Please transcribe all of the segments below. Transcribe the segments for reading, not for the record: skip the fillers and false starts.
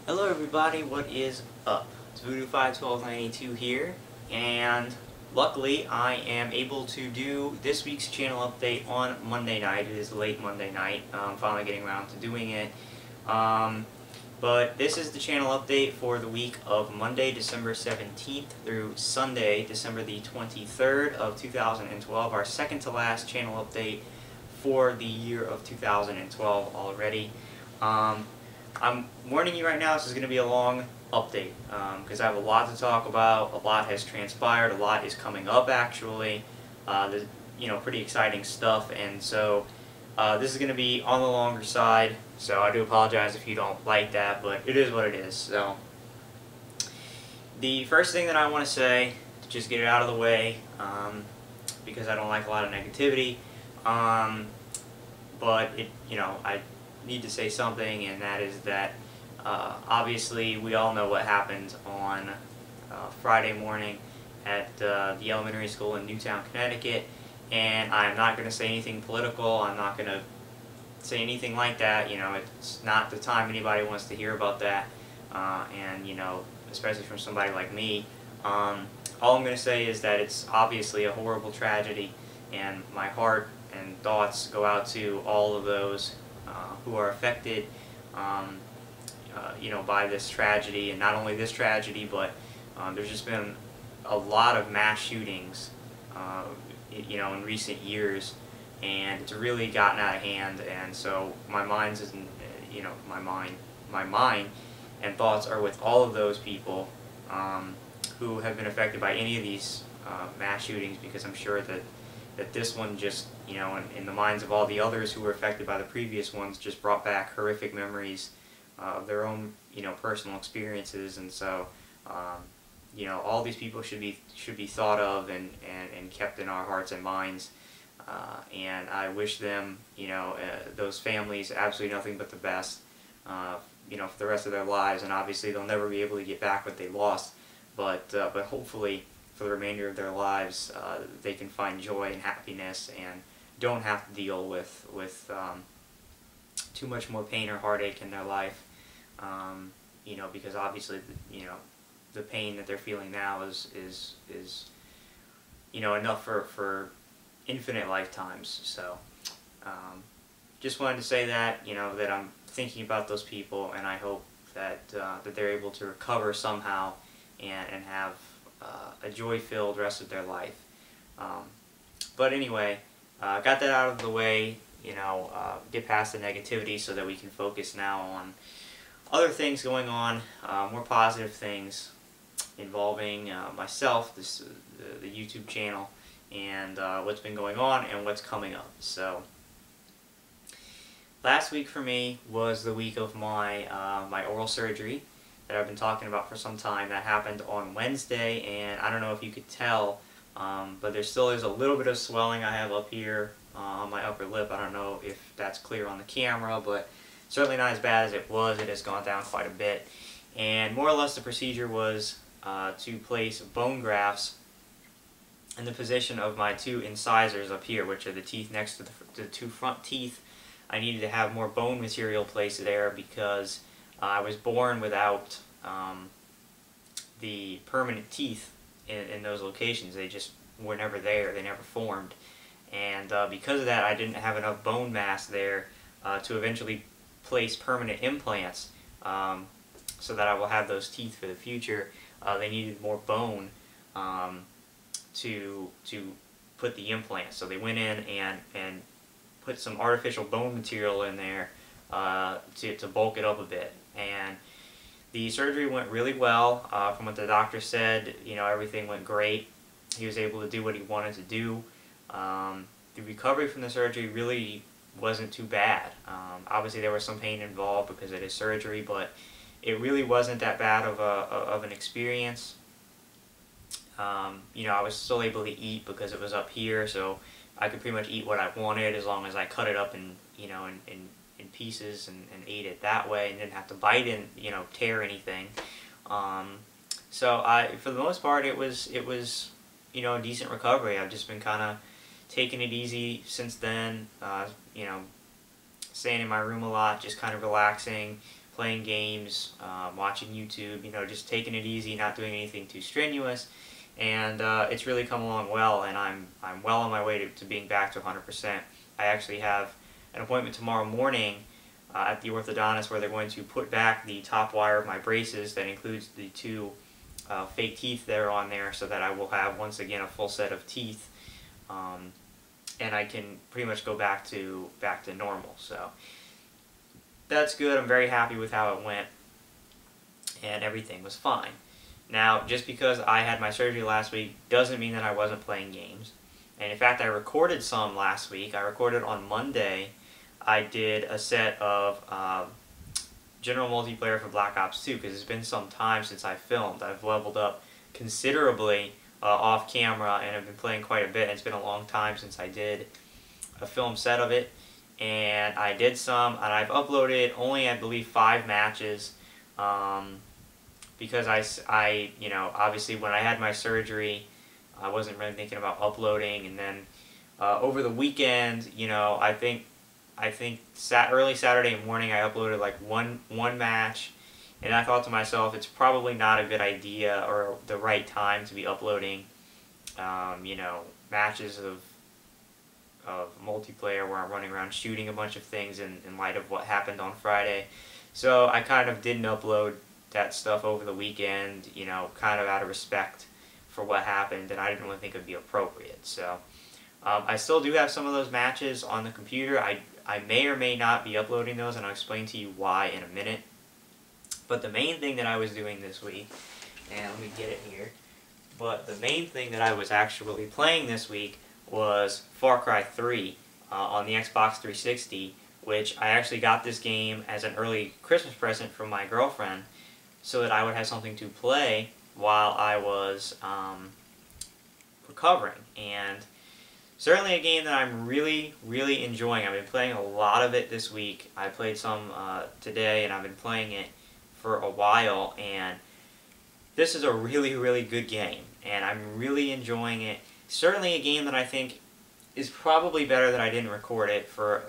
Hello everybody, what is up? It's Voodoo51292 here, and luckily I am able to do this week's channel update on Monday night. It is late Monday night. I'm finally getting around to doing it. But this is the channel update for the week of Monday, December 17th through Sunday, December the 23rd of 2012, our second to last channel update for the year of 2012 already. I'm warning you right now, this is going to be a long update because I have a lot to talk about. A lot has transpired. A lot is coming up actually. There's, pretty exciting stuff, and so this is going to be on the longer side. So I do apologize if you don't like that, but it is what it is. So the first thing that I want to say, to just get it out of the way, because I don't like a lot of negativity, but I need to say something, and that is that obviously we all know what happened on Friday morning at the elementary school in Newtown, Connecticut, and I'm not going to say anything political. I'm not going to say anything like that. It's not the time anybody wants to hear about that, and especially from somebody like me. All I'm going to say is that it's obviously a horrible tragedy, and my heart and thoughts go out to all of those who are affected, by this tragedy, and not only this tragedy, but there's just been a lot of mass shootings, in recent years, and it's really gotten out of hand. And so my mind and thoughts are with all of those people who have been affected by any of these mass shootings, because I'm sure that this one just, in the minds of all the others who were affected by the previous ones, just brought back horrific memories of their own, personal experiences. And so, all these people should be thought of and kept in our hearts and minds. And I wish them, those families, absolutely nothing but the best, for the rest of their lives. And obviously they'll never be able to get back what they lost, but hopefully for the remainder of their lives, they can find joy and happiness and don't have to deal with too much more pain or heartache in their life. Because obviously, the pain that they're feeling now is enough for infinite lifetimes. So, just wanted to say that, that I'm thinking about those people, and I hope that that they're able to recover somehow and have a joy-filled rest of their life. But anyway, got that out of the way, get past the negativity so that we can focus now on other things going on, more positive things involving myself, the YouTube channel, and what's been going on and what's coming up. So last week for me was the week of my my oral surgery that I've been talking about for some time. That happened on Wednesday, and I don't know if you could tell, but there still is a little bit of swelling I have up here on my upper lip. I don't know if that's clear on the camera, but certainly not as bad as it was. It has gone down quite a bit. And more or less the procedure was to place bone grafts in the position of my two incisors up here, which are the teeth next to the two front teeth. I needed to have more bone material placed there because I was born without the permanent teeth in those locations. They just were never there. They never formed. And because of that, I didn't have enough bone mass there to eventually place permanent implants, so that I will have those teeth for the future. They needed more bone to put the implants. So they went in and put some artificial bone material in there to bulk it up a bit. And the surgery went really well. From what the doctor said, everything went great. He was able to do what he wanted to do. The recovery from the surgery really wasn't too bad. Obviously there was some pain involved because it is surgery, but it really wasn't that bad of an experience. I was still able to eat because it was up here, so I could pretty much eat what I wanted as long as I cut it up in pieces and ate it that way and didn't have to bite and tear anything. So for the most part, it was a decent recovery. I've just been kind of taking it easy since then. Staying in my room a lot, just kind of relaxing, playing games, watching YouTube, just taking it easy, not doing anything too strenuous. And it's really come along well, and I'm well on my way to being back to 100%. I actually have an appointment tomorrow morning at the orthodontist where they're going to put back the top wire of my braces that includes the two fake teeth that are on there, so that I will have once again a full set of teeth, and I can pretty much go back to normal. So that's good. I'm very happy with how it went, and everything was fine. Now, just because I had my surgery last week doesn't mean that I wasn't playing games. And in fact, I recorded some last week. I recorded on Monday. I did a set of general multiplayer for Black Ops 2 because it's been some time since I filmed. I've leveled up considerably off camera and have been playing quite a bit. It's been a long time since I did a film set of it. And I did some, and I've uploaded only, I believe, 5 matches. Because I obviously when I had my surgery, I wasn't really thinking about uploading, and then over the weekend, I think early Saturday morning I uploaded like one match, and I thought to myself, it's probably not a good idea or the right time to be uploading, matches of multiplayer where I'm running around shooting a bunch of things in light of what happened on Friday. So I kind of didn't upload that stuff over the weekend, kind of out of respect for what happened, and I didn't really think it would be appropriate. So I still do have some of those matches on the computer. I may or may not be uploading those, and I'll explain to you why in a minute. But the main thing that I was doing this week, and let me get it here, but the main thing that I was actually playing this week was Far Cry 3 on the Xbox 360, which I actually got this game as an early Christmas present from my girlfriend, so that I would have something to play while I was recovering. And certainly a game that I'm really, really enjoying. I've been playing a lot of it this week. I played some today, and I've been playing it for a while, and this is a really, really good game, and I'm really enjoying it. Certainly a game that I think is probably better that I didn't record it for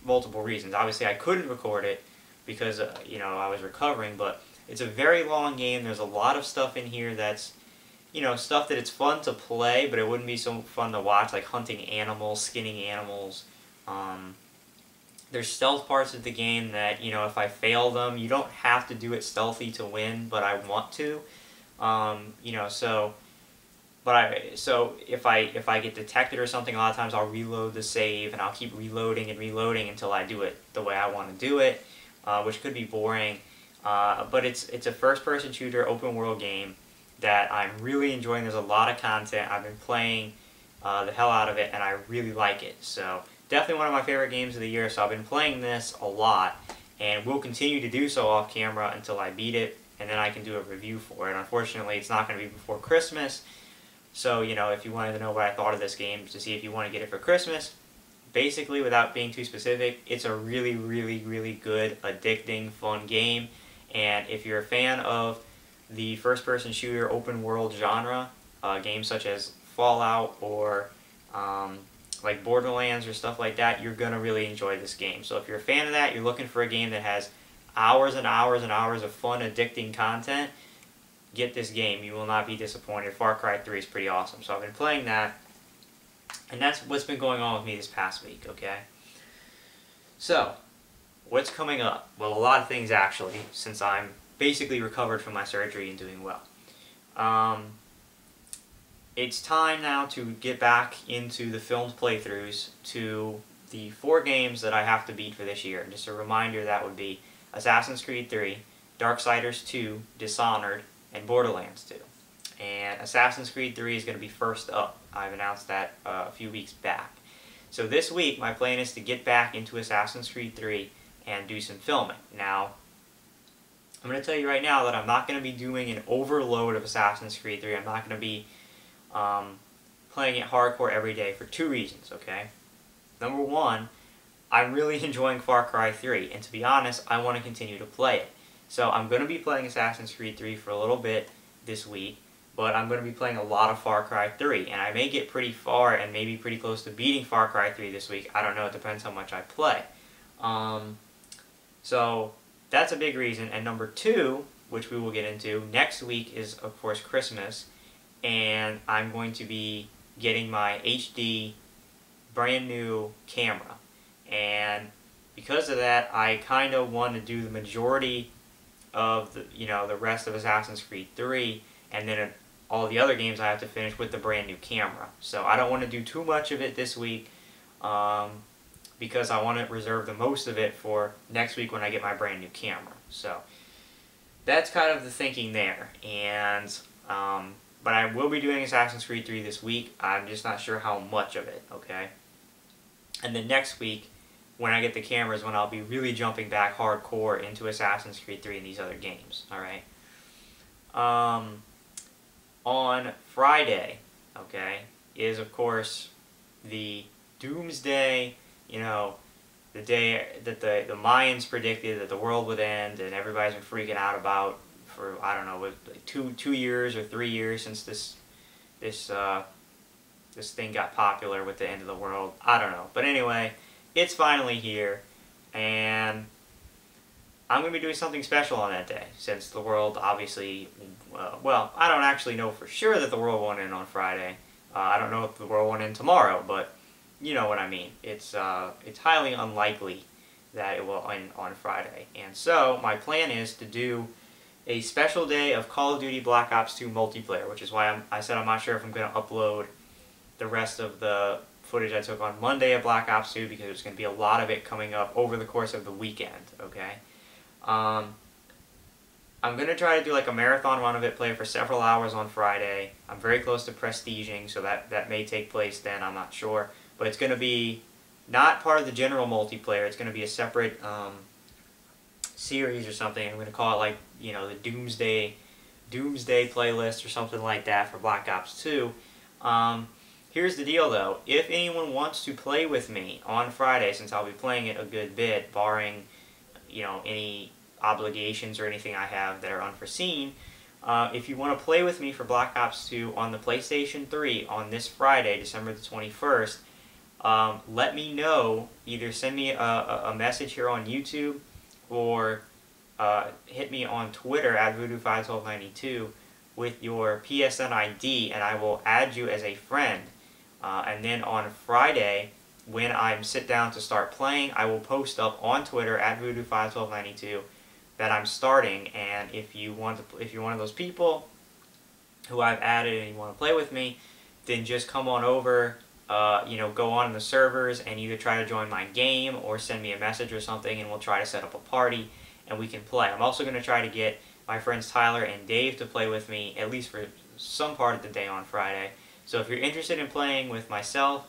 multiple reasons. Obviously I couldn't record it because I was recovering, but it's a very long game. There's a lot of stuff in here that's, stuff that it's fun to play, but it wouldn't be so fun to watch, like hunting animals, skinning animals. There's stealth parts of the game that, if I fail them, you don't have to do it stealthy to win, but I want to. So if I get detected or something, a lot of times I'll reload the save, and I'll keep reloading and reloading until I do it the way I want to do it, which could be boring. But it's a first-person shooter, open-world game that I'm really enjoying. There's a lot of content. I've been playing the hell out of it, and I really like it. So definitely one of my favorite games of the year. So I've been playing this a lot, and will continue to do so off camera until I beat it, and then I can do a review for it. Unfortunately, it's not going to be before Christmas. So, if you wanted to know what I thought of this game, to see if you want to get it for Christmas, basically, without being too specific, it's a really, really, really good, addicting, fun game. And if you're a fan of the first-person shooter open-world genre, games such as Fallout or like Borderlands or stuff like that, you're going to really enjoy this game. So if you're a fan of that, you're looking for a game that has hours and hours and hours of fun, addicting content, get this game. You will not be disappointed. Far Cry 3 is pretty awesome. So I've been playing that, and that's what's been going on with me this past week, okay? So, what's coming up? Well, a lot of things, actually, since I'm basically recovered from my surgery and doing well. It's time now to get back into the filmed playthroughs to the 4 games that I have to beat for this year. And just a reminder, that would be Assassin's Creed 3, Darksiders 2, Dishonored, and Borderlands 2. And Assassin's Creed 3 is going to be first up. I've announced that a few weeks back. So this week, my plan is to get back into Assassin's Creed 3 and do some filming. Now, I'm going to tell you right now that I'm not going to be doing an overload of Assassin's Creed 3. I'm not going to be playing it hardcore every day for 2 reasons, okay? Number 1, I'm really enjoying Far Cry 3, and to be honest, I want to continue to play it. So I'm going to be playing Assassin's Creed 3 for a little bit this week, but I'm going to be playing a lot of Far Cry 3, and I may get pretty far and maybe pretty close to beating Far Cry 3 this week. I don't know, it depends how much I play. So that's a big reason. And number two, which we will get into, next week is, of course, Christmas. And I'm going to be getting my HD brand new camera. And because of that, I kind of want to do the majority of the rest of Assassin's Creed 3, and then all the other games I have to finish with the brand new camera. So I don't want to do too much of it this week, because I want to reserve the most of it for next week when I get my brand new camera. So that's kind of the thinking there. And but I will be doing Assassin's Creed 3 this week. I'm just not sure how much of it, okay? And then next week, when I get the cameras, when I'll be really jumping back hardcore into Assassin's Creed 3 and these other games, alright? On Friday, okay, is of course the Doomsday, the day that the Mayans predicted that the world would end, and everybody's been freaking out about for, I don't know, like 2 years or 3 years since this thing got popular with the end of the world. I don't know. But anyway, it's finally here, and I'm going to be doing something special on that day, since the world obviously, well, I don't actually know for sure that the world won't end on Friday. I don't know if the world won't end tomorrow, but you know what I mean. It's highly unlikely that it will end on Friday. And so my plan is to do a special day of Call of Duty Black Ops 2 multiplayer, which is why I said I'm not sure if I'm going to upload the rest of the footage I took on Monday of Black Ops 2, because there's going to be a lot of it coming up over the course of the weekend, okay? I'm going to try to do like a marathon run of it, play for several hours on Friday. I'm very close to prestiging, so that may take place then, I'm not sure. But it's going to be not part of the general multiplayer. It's going to be a separate series or something. I'm going to call it like, the Doomsday playlist or something like that for Black Ops 2. Here's the deal though. If anyone wants to play with me on Friday, since I'll be playing it a good bit, barring any obligations or anything I have that are unforeseen, if you want to play with me for Black Ops 2 on the PlayStation 3 on this Friday, December the 21st, let me know. Either send me a message here on YouTube, or hit me on Twitter at Voodoo51292 with your PSN ID, and I will add you as a friend. And then on Friday, when I sit down to start playing, I will post up on Twitter at Voodoo51292 that I'm starting. And if you're one of those people who I've added and you want to play with me, then just come on over. Go on in the servers and either try to join my game or send me a message or something, and we'll try to set up a party and we can play. I'm also going to try to get my friends Tyler and Dave to play with me, at least for some part of the day on Friday. So if you're interested in playing with myself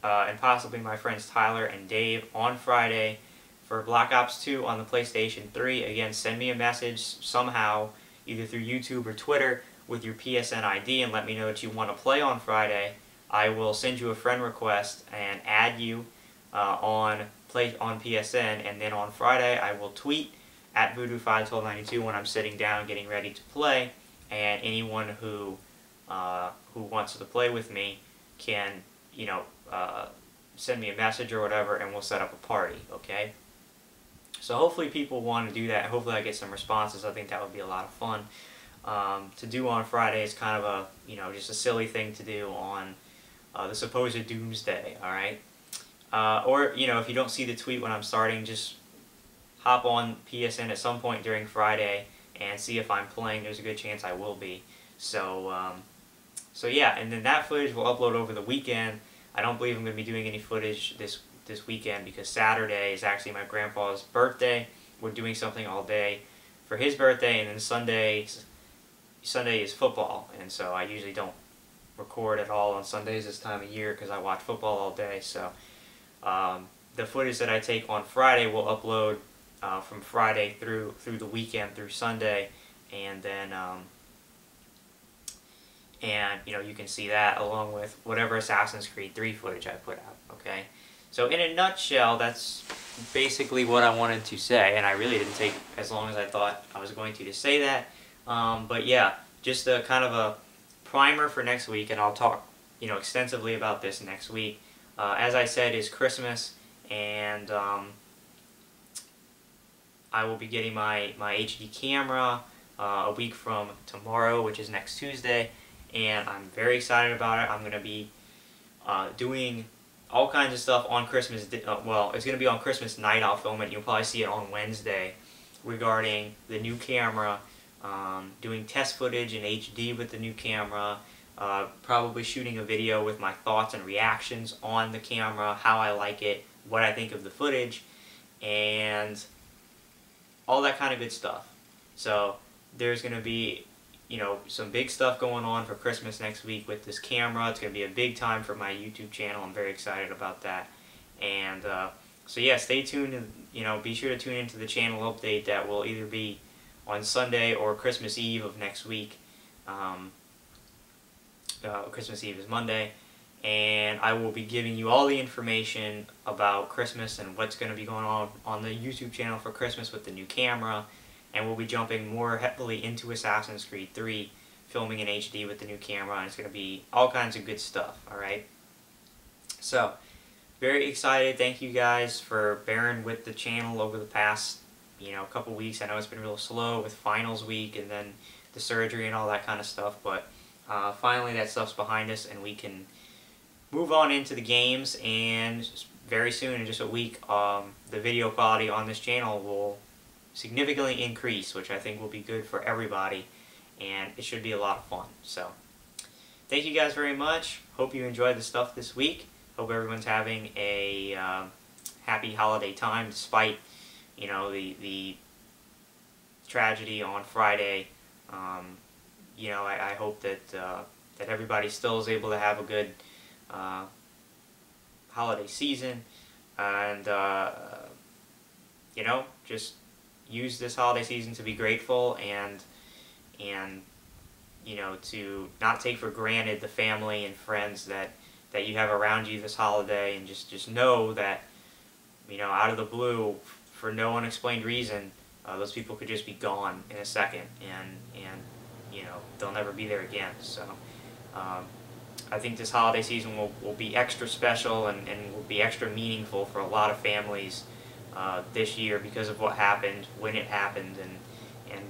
and possibly my friends Tyler and Dave on Friday for Black Ops 2 on the PlayStation 3, again, send me a message somehow, either through YouTube or Twitter, with your PSN ID and let me know that you want to play on Friday. I will send you a friend request and add you on PSN, and then on Friday I will tweet at Voodoo51292 when I'm sitting down getting ready to play, and anyone who wants to play with me can send me a message or whatever, and we'll set up a party, okay? So hopefully people want to do that. Hopefully I get some responses. I think that would be a lot of fun to do on Friday. Is kind of a just a silly thing to do on the supposed Doomsday, alright? Or, if you don't see the tweet when I'm starting, just hop on PSN at some point during Friday and see if I'm playing. There's a good chance I will be. So yeah, and then that footage will upload over the weekend. I don't believe I'm going to be doing any footage this weekend, because Saturday is actually my grandpa's birthday. We're doing something all day for his birthday, and then Sunday is football, and so I usually don't record at all on Sundays this time of year because I watch football all day. So the footage that I take on Friday will upload from Friday through the weekend through Sunday, and then you can see that along with whatever Assassin's Creed 3 footage I put out. Okay, so in a nutshell, that's basically what I wanted to say, and I really didn't take as long as I thought I was going to say that. But yeah, just a kind of a primer for next week, and I'll talk extensively about this next week. As I said, is Christmas, and I will be getting my HD camera a week from tomorrow, which is next Tuesday, and I'm very excited about it. I'm going to be doing all kinds of stuff on Christmas. Well, it's going to be on Christmas night. I'll film it. You'll probably see it on Wednesday regarding the new camera, doing test footage in HD with the new camera, probably shooting a video with my thoughts and reactions on the camera, how I like it, what I think of the footage, and all that kind of good stuff. So there's going to be, you know, some big stuff going on for Christmas next week with this camera. It's going to be a big time for my YouTube channel. I'm very excited about that. And so yeah, stay tuned and, you know, be sure to tune into the channel update that will either be on Sunday or Christmas Eve of next week. Christmas Eve is Monday. And I will be giving you all the information about Christmas and what's going to be going on the YouTube channel for Christmas with the new camera. And we'll be jumping more heavily into Assassin's Creed 3, filming in HD with the new camera, and it's going to be all kinds of good stuff, alright? So, very excited. Thank you guys for bearing with the channel over the past, you know, couple weeks. I know it's been real slow with finals week and then the surgery and all that kind of stuff, but finally that stuff's behind us and we can move on into the games, and very soon, in just a week, the video quality on this channel will significantly increase, which I think will be good for everybody, and it should be a lot of fun. So, thank you guys very much. Hope you enjoyed the stuff this week. Hope everyone's having a happy holiday time, despite, you know, the tragedy on Friday. You know, I hope that that everybody still is able to have a good holiday season, and you know, just use this holiday season to be grateful and you know, to not take for granted the family and friends that you have around you this holiday, and just know that, you know, out of the blue, for no unexplained reason, those people could just be gone in a second, and you know, they'll never be there again. So I think this holiday season will be extra special and will be extra meaningful for a lot of families this year because of what happened, when it happened, and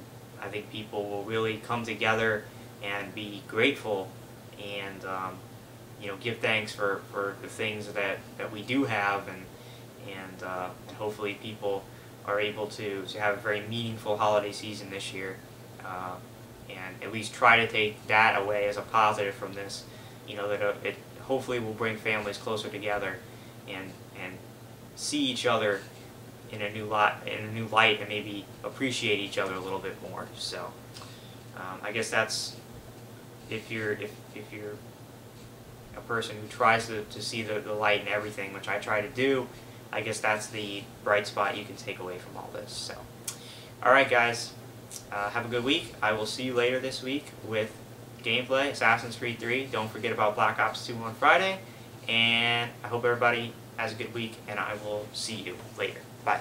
I think people will really come together and be grateful and you know, give thanks for the things that we do have, and hopefully people are able to have a very meaningful holiday season this year, and at least try to take that away as a positive from this. You know, that it hopefully will bring families closer together and see each other in a new light, and maybe appreciate each other a little bit more. So I guess that's, if you're a person who tries to see the light in everything, which I try to do, I guess that's the bright spot you can take away from all this. So, alright guys, have a good week. I will see you later this week with gameplay, Assassin's Creed 3. Don't forget about Black Ops 2 on Friday, and I hope everybody has a good week, and I will see you later. Bye.